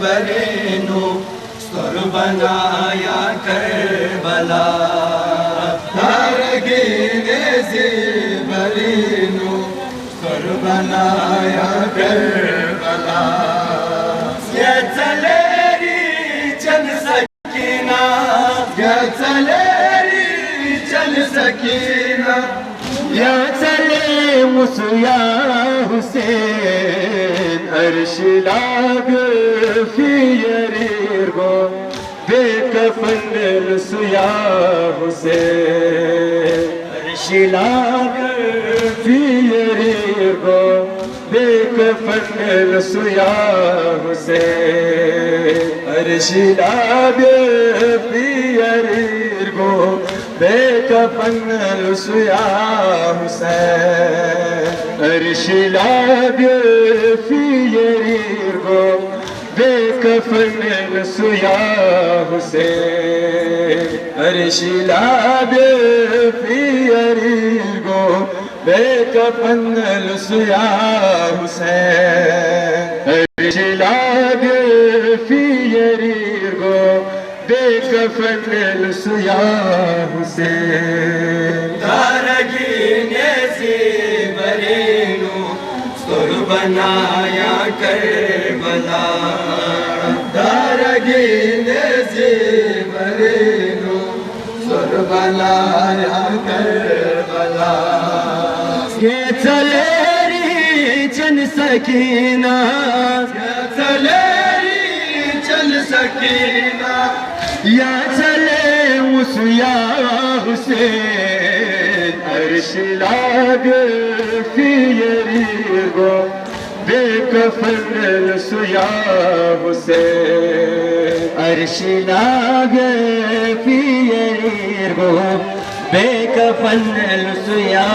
برینو سر بنایا کربلا دارگین زیبرینو سر بنایا کربلا یہ چلیری چل سکینہ یا چلیری چل سکینہ یا چلے مسیا حسین عرش لاگ فی یریرگو بے کفن سیا حسین عرش لاگ فی یریرگو بے کفن سیا حسین عرش لاگ فی یریرگو بے کفن سیا حسین عرش لاگ فی یریرگو بے کفن سیا حسین عرش لاگ فی یریرگو بے کفن سیا حسین عرش لاگ فی یریرگو بے کفن سیا حسین دارگین زیبرینو سر بنایا کربلا دارگین زیبرینو سر بنایا کربلا یہ چلیری چل سکینہ یہ چلیری چل سکینہ یا چلے مسیا حسین عرش لاگ فی یریرگو بے کفن سیا حسین عرش لاگ فی یریرگو بے کفن سیا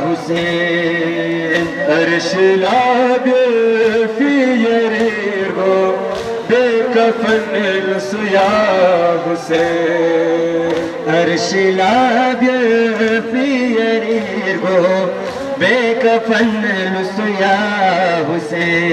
حسین عرش لاگ فی یریرگو بے کفن سیا حسین عرش لاگ فی یریرگو بے کفن سیا حسین